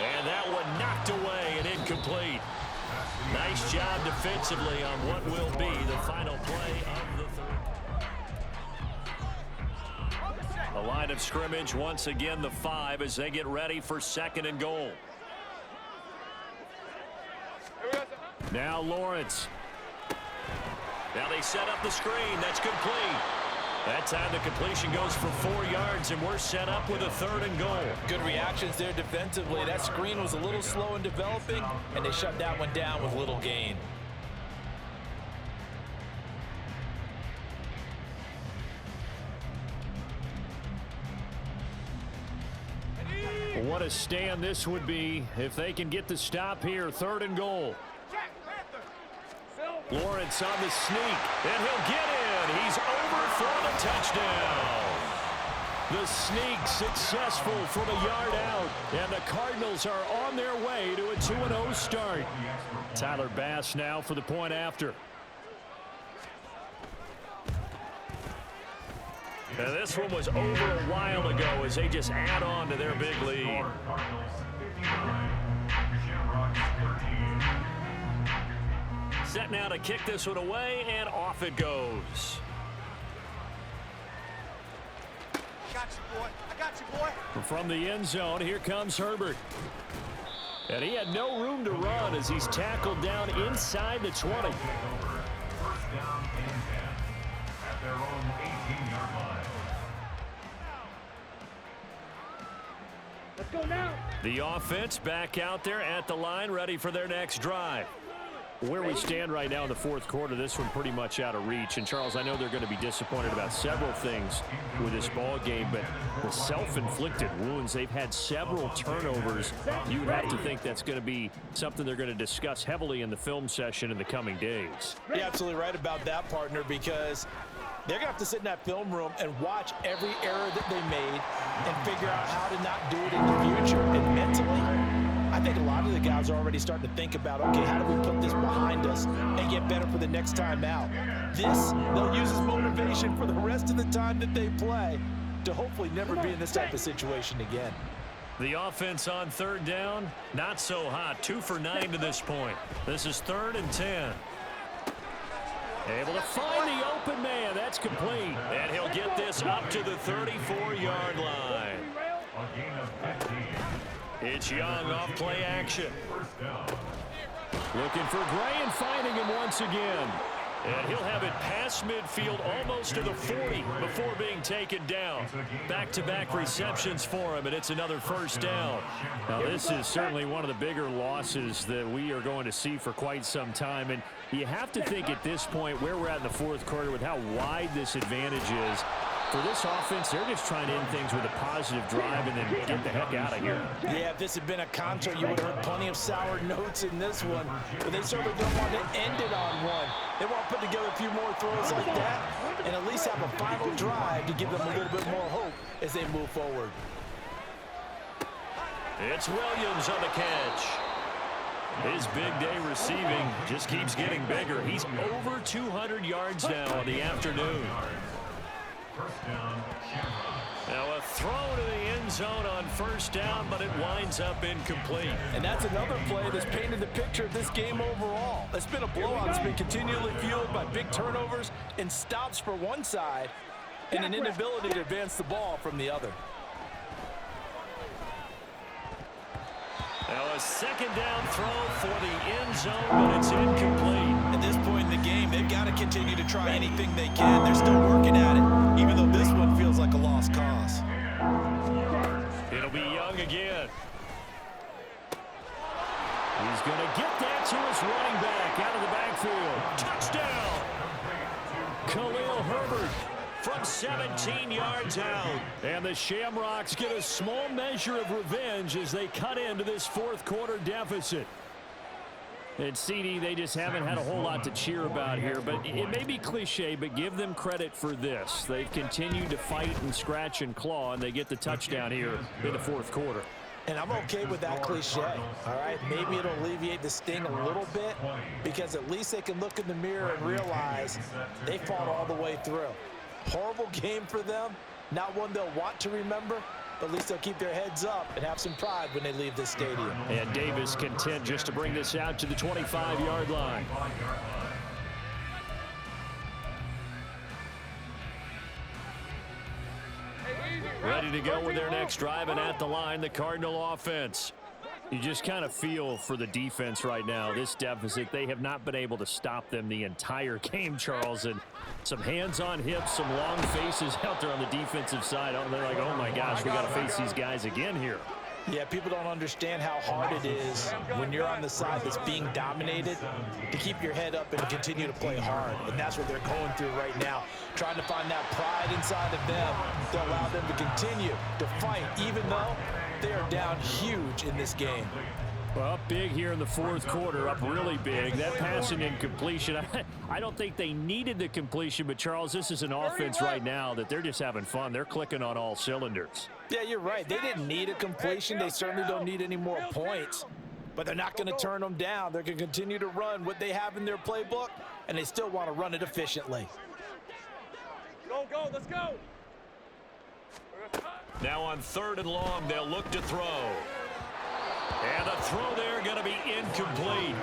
[SPEAKER 1] And that one knocked away and incomplete. Nice job defensively on what will be the final play of the third. The line of scrimmage, once again, the 5 as they get ready for second and goal. Now Lawrence. Now they set up the screen. That's complete. That time the completion goes for 4 yards, and we're set up with a third and goal.
[SPEAKER 2] Good reactions there defensively. That screen was a little slow in developing, and they shut that one down with little gain.
[SPEAKER 1] What a stand this would be if they can get the stop here. Third and goal. Lawrence on the sneak, and he'll get in. He's over for the touchdown. The sneak successful from a yard out, and the Cardinals are on their way to a 2-0 start. Tyler Bass now for the point after. And this one was over a while ago as they just add on to their big lead. Set now to kick this one away, and off it goes.
[SPEAKER 7] I got you, boy. I got you, boy.
[SPEAKER 1] From the end zone, here comes Herbert. And he had no room to run as he's tackled down inside the 20.
[SPEAKER 6] First down and 10 at their own 18-yard line.
[SPEAKER 4] Let's go now.
[SPEAKER 1] The offense back out there at the line, ready for their next drive. Where we stand right now in the fourth quarter, this one pretty much out of reach. And, Charles, I know they're going to be disappointed about several things with this ball game, but the self-inflicted wounds, they've had several turnovers. You have to think that's going to be something they're going to discuss heavily in the film session in the coming days.
[SPEAKER 3] You're absolutely right about that, partner, because they're going to have to sit in that film room and watch every error that they made and figure out how to not do it in the future. And mentally, I think a lot of the guys are already starting to think about, okay, how do we put this behind us and get better for the next time out? This, they'll use as motivation for the rest of the time that they play to hopefully never be in this type of situation again.
[SPEAKER 1] The offense on third down, not so hot. 2 for 9 to this point. This is 3rd and 10. Able to find the open man. That's complete. And he'll get this up to the 34-yard line.
[SPEAKER 6] A gain of 15.
[SPEAKER 1] It's Young off play action.
[SPEAKER 6] First down.
[SPEAKER 1] Looking for Gray and finding him once again. And he'll have it past midfield almost to the 40 before being taken down. Back-to-back receptions for him, and it's another first down. Now, this is certainly one of the bigger losses that we are going to see for quite some time. And you have to think at this point where we're at in the fourth quarter with how wide this advantage is. For this offense, they're just trying to end things with a positive drive and then get the heck out of here.
[SPEAKER 3] Yeah, if this had been a concert, you would have heard plenty of sour notes in this one. But they certainly don't want to end it on one. They want to put together a few more throws like that and at least have a final drive to give them a little bit more hope as they move forward.
[SPEAKER 1] It's Williams on the catch. His big day receiving just keeps getting bigger. He's over 200 yards now on the afternoon.
[SPEAKER 6] First down,
[SPEAKER 1] Now a throw to the end zone on first down, but it winds up incomplete.
[SPEAKER 3] And that's another play that's painted the picture of this game overall. It's been a blowout that's been continually fueled by big turnovers and stops for one side and an inability to advance the ball from the other.
[SPEAKER 1] Now a second down throw for the end zone, but it's incomplete.
[SPEAKER 3] At this point in the game, they've got to continue to try anything they can. They're still working at it, even though this one feels like a lost cause.
[SPEAKER 1] It'll be Young again. He's going to get that to his running back out of the backfield. Touchdown! Khalil Herbert from 17 yards out. And the Shamrocks get a small measure of revenge as they cut into this fourth quarter deficit. And CD, they just haven't had a whole lot to cheer about here, but it may be cliche, but give them credit for this. They've continued to fight and scratch and claw, and they get the touchdown here in the fourth quarter.
[SPEAKER 2] And I'm okay with that cliche, all right? Maybe it'll alleviate the sting a little bit because at least they can look in the mirror and realize they fought all the way through. Horrible game for them, not one they'll want to remember, but at least they'll keep their heads up and have some pride when they leave this stadium.
[SPEAKER 1] And Davis content just to bring this out to the 25-yard line. Ready to go with their next drive, and at the line, the Cardinal offense. You just kind of feel for the defense right now. This deficit, they have not been able to stop them the entire game, Charles. And some hands on hips, some long faces out there on the defensive side. They're like, oh, my gosh, we got to face these guys again here.
[SPEAKER 2] Yeah, people don't understand how hard it is when you're on the side that's being dominated to keep your head up and continue to play hard. And that's what they're going through right now, trying to find that pride inside of them to allow them to continue to fight, even though they are down huge in this game.
[SPEAKER 1] Well, up big here in the fourth quarter, up really big. That passing incompletion, I don't think they needed the completion, but Charles, this is an offense right now that they're just having fun. They're clicking on all cylinders.
[SPEAKER 2] Yeah, you're right. They didn't need a completion. They certainly don't need any more points, but they're not going to turn them down. They're going to continue to run what they have in their playbook, and they still want to run it efficiently.
[SPEAKER 5] Go, go, let's go.
[SPEAKER 1] Now on 3rd and long, they'll look to throw. And the throw there going to be incomplete.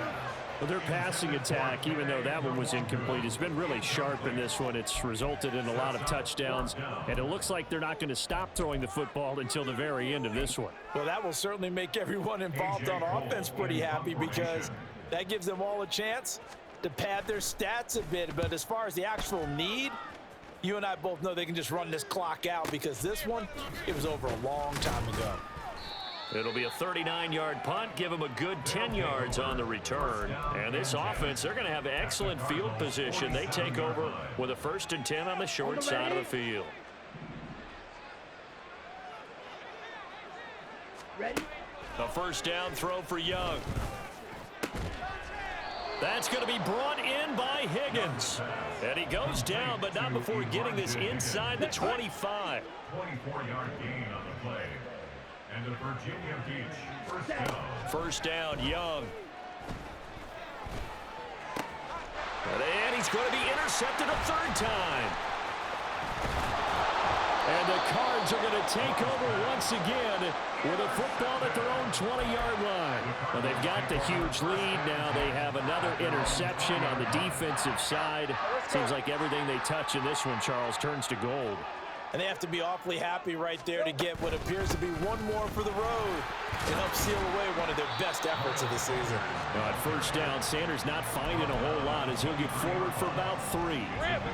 [SPEAKER 1] Well, their passing attack, even though that one was incomplete, has been really sharp in this one. It's resulted in a lot of touchdowns, and it looks like they're not going to stop throwing the football until the very end of this one.
[SPEAKER 2] Well, that will certainly make everyone involved on offense pretty happy because that gives them all a chance to pad their stats a bit. But as far as the actual need, you and I both know they can just run this clock out because this one, it was over a long time ago.
[SPEAKER 1] It'll be a 39-yard punt, give them a good 10 yards on the return. And this offense, they're going to have excellent field position. They take over with a 1st and 10 on the short side of the field.
[SPEAKER 4] Ready?
[SPEAKER 1] A 1st down throw for Young. That's going to be brought in by Higgins. And he goes down, but not before getting this inside the 25.
[SPEAKER 6] 24-yard gain on the play. And the Virginia Beach 1st down.
[SPEAKER 1] 1st down, Young. And he's going to be intercepted a 3rd time. And the Cards are going to take over once again with a football at their own 20-yard line. Well, they've got the huge lead. Now they have another interception on the defensive side. Seems like everything they touch in this one, Charles, turns to gold.
[SPEAKER 2] And they have to be awfully happy right there to get what appears to be one more for the road and help seal away one of their best efforts of the season.
[SPEAKER 1] At 1st down, Sanders not finding a whole lot as he'll get forward for about 3.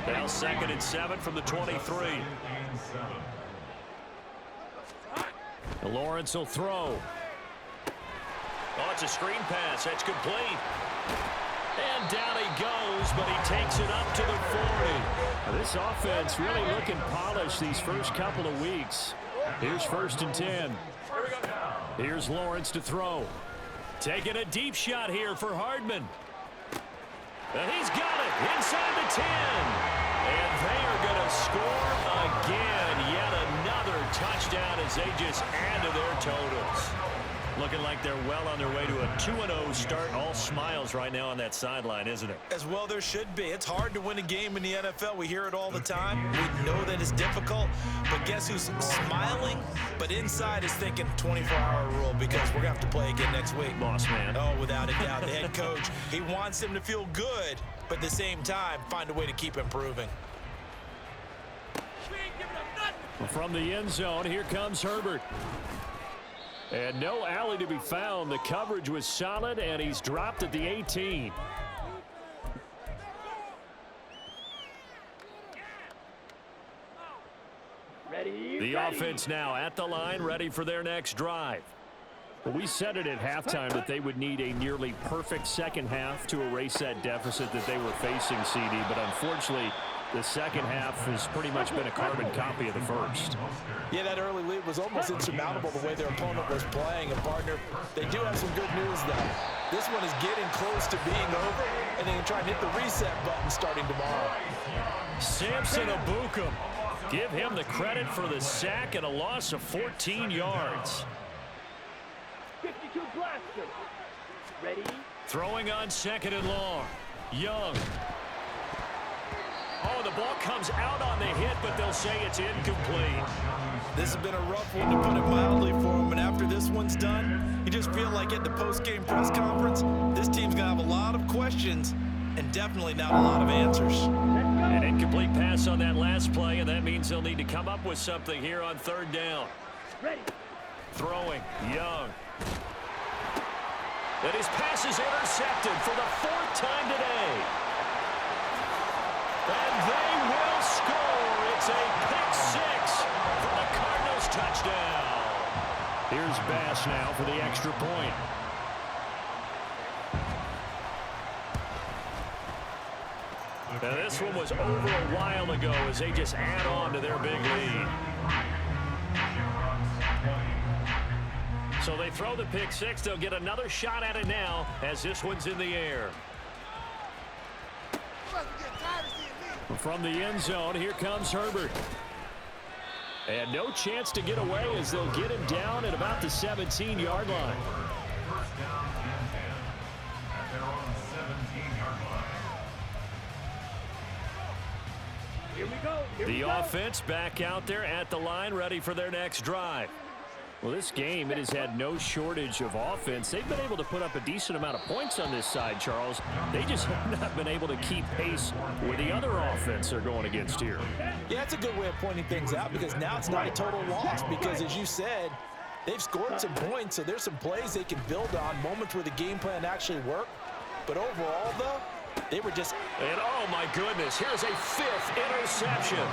[SPEAKER 1] Now 2nd and 7 from the 23. Lawrence will throw. Oh, it's a screen pass. That's complete. And down he goes, but he takes it up to the 40. Now, this offense really looking polished these first couple of weeks. Here's 1st and 10. Here's Lawrence to throw. Taking a deep shot here for Hardman. And he's got it inside the 10. And they are going to score again. Yet another touchdown as they just add to their totals. Looking like they're well on their way to a 2-0 start. All smiles right now on that sideline, isn't it?
[SPEAKER 3] As well there should be. It's hard to win a game in the NFL. We hear it all the time. We know that it's difficult. But guess who's smiling? But inside is thinking 24-hour rule because we're going to have to play again next week.
[SPEAKER 1] Boss man.
[SPEAKER 3] Oh, without a doubt. The head coach, he wants them to feel good, but at the same time, find a way to keep improving.
[SPEAKER 1] From the end zone, here comes Herbert. And no alley to be found. The coverage was solid, and he's dropped at the 18. The offense now at the line, ready for their next drive. Well, we said it at halftime that they would need a nearly perfect second half to erase that deficit that they were facing, CD. But unfortunately, the second half has pretty much been a carbon copy of the first.
[SPEAKER 3] Yeah, that early lead was almost insurmountable the way their opponent was playing. And, partner, they do have some good news, though. This one is getting close to being over, and they can try and hit the reset button starting tomorrow.
[SPEAKER 1] Samson Abukum. Give him the credit for the sack and a loss of 14 yards.
[SPEAKER 4] 52 blaster. Ready?
[SPEAKER 1] Throwing on second and long. Young. Oh, the ball comes out on the hit, but they'll say it's incomplete.
[SPEAKER 3] This has been a rough one, to put it mildly, for him. And after this one's done, you just feel like at the post-game press conference, this team's going to have a lot of questions and definitely not a lot of answers.
[SPEAKER 1] An incomplete pass on that last play, and that means they'll need to come up with something here on third down.
[SPEAKER 4] Ready.
[SPEAKER 1] Throwing. Young. And his pass is intercepted for the fourth time today. And they will score. It's a pick six for the Cardinals touchdown. Here's Bass now for the extra point. Now this one was over a while ago as they just add on to their big lead. So they throw the pick six. They'll get another shot at it now as this one's in the air. From the end zone, here comes Herbert. And no chance to get away as they'll get him down at about the 17-yard line.
[SPEAKER 6] First down and 10 at their own 17-yard line.
[SPEAKER 4] Here we go. Here we
[SPEAKER 1] The
[SPEAKER 4] go.
[SPEAKER 1] offense back out there at the line, ready for their next drive. Well, this game, it has had no shortage of offense. They've been able to put up a decent amount of points on this side, Charles. They just have not been able to keep pace with the other offense they're going against here.
[SPEAKER 3] Yeah, that's a good way of pointing things out, because now it's not a total loss, because as you said, they've scored some points, so there's some plays they can build on, moments where the game plan actually worked. But overall, though, they were just...
[SPEAKER 1] And oh my goodness, here's a fifth interception.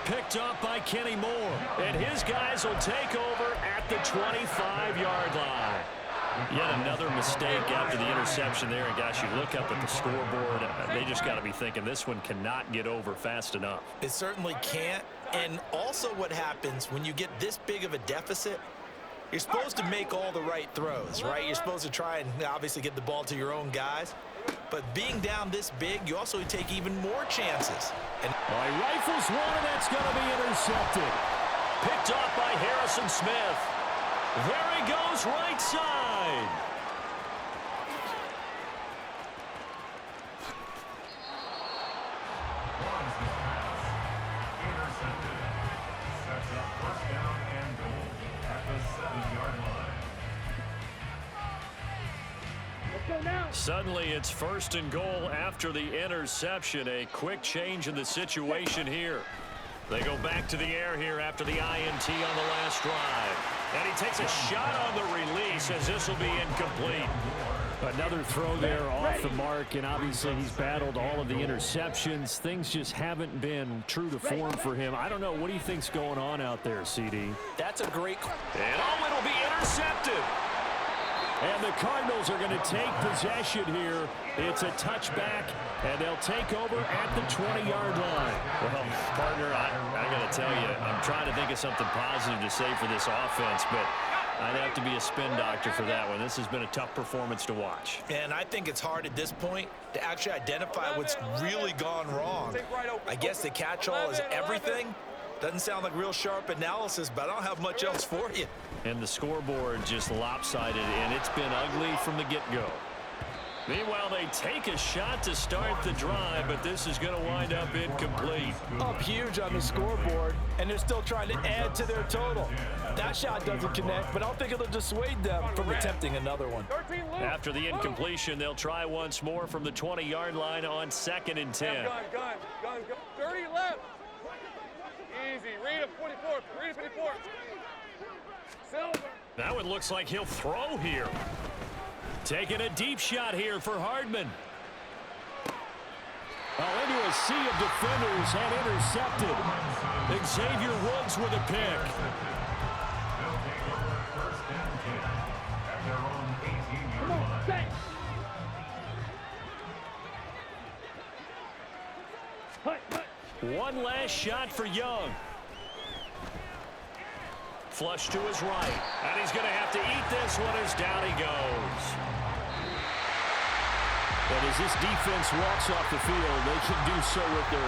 [SPEAKER 1] Picked up by Kenny Moore. And his guys will take over at the 25-yard line. Yet another mistake after the interception there. And gosh, you look up at the scoreboard, they just got to be thinking this one cannot get over fast enough.
[SPEAKER 3] It certainly can't. And also what happens when you get this big of a deficit, you're supposed to make all the right throws, right? You're supposed to try and obviously get the ball to your own guys. But being down this big, you also take even more chances. And
[SPEAKER 1] he rifles one, and that's going to be intercepted. Picked off by Harrison Smith. There he goes, right side.
[SPEAKER 6] Runs his pass. Intercepted. Sets up first down and goal at the 7-yard line.
[SPEAKER 4] Let's go now.
[SPEAKER 1] Suddenly it's first and goal after the interception. A quick change in the situation here. They go back to the air here after the INT on the last drive. And he takes a shot on the release as this will be incomplete. Another throw there off the mark, and obviously he's battled all of the interceptions. Things just haven't been true to form for him. I don't know. What do you think's going on out there, CD?
[SPEAKER 3] that's a great...
[SPEAKER 1] And it'll be intercepted. And the Cardinals are going to take possession here. It's a touchback, and they'll take over at the 20-yard line. Well, partner, I got to tell you, I'm trying to think of something positive to say for this offense, but I'd have to be a spin doctor for that one. This has been a tough performance to watch.
[SPEAKER 3] And I think it's hard at this point to actually identify what's really gone wrong. I guess the catch-all is everything. Doesn't sound like real sharp analysis, but I don't have much else for you.
[SPEAKER 1] And the scoreboard just lopsided, and it's been ugly from the get-go. Meanwhile, they take a shot to start the drive, but this is going to wind up incomplete.
[SPEAKER 3] Up huge on the scoreboard, and they're still trying to add to their total. That shot doesn't connect, but I don't think it'll dissuade them from attempting another one.
[SPEAKER 5] 13 loose.
[SPEAKER 1] After the incompletion, they'll try once more from the 20-yard line on 2nd and 10.
[SPEAKER 5] Gun. 30 left. Easy. Read him, 44. Read him, 54. Silver.
[SPEAKER 1] That one looks like he'll throw here. Taking a deep shot here for Hardman. Oh, into a sea of defenders and intercepted. Xavier Woods with a pick.
[SPEAKER 6] They'll take over first and 10 at their own 18-yard
[SPEAKER 4] Come on,
[SPEAKER 6] line.
[SPEAKER 4] set. Hut, hut.
[SPEAKER 1] One last shot for Young. Flush to his right. And he's going to have to eat this one as down he goes. And as this defense walks off the field, they can do so with their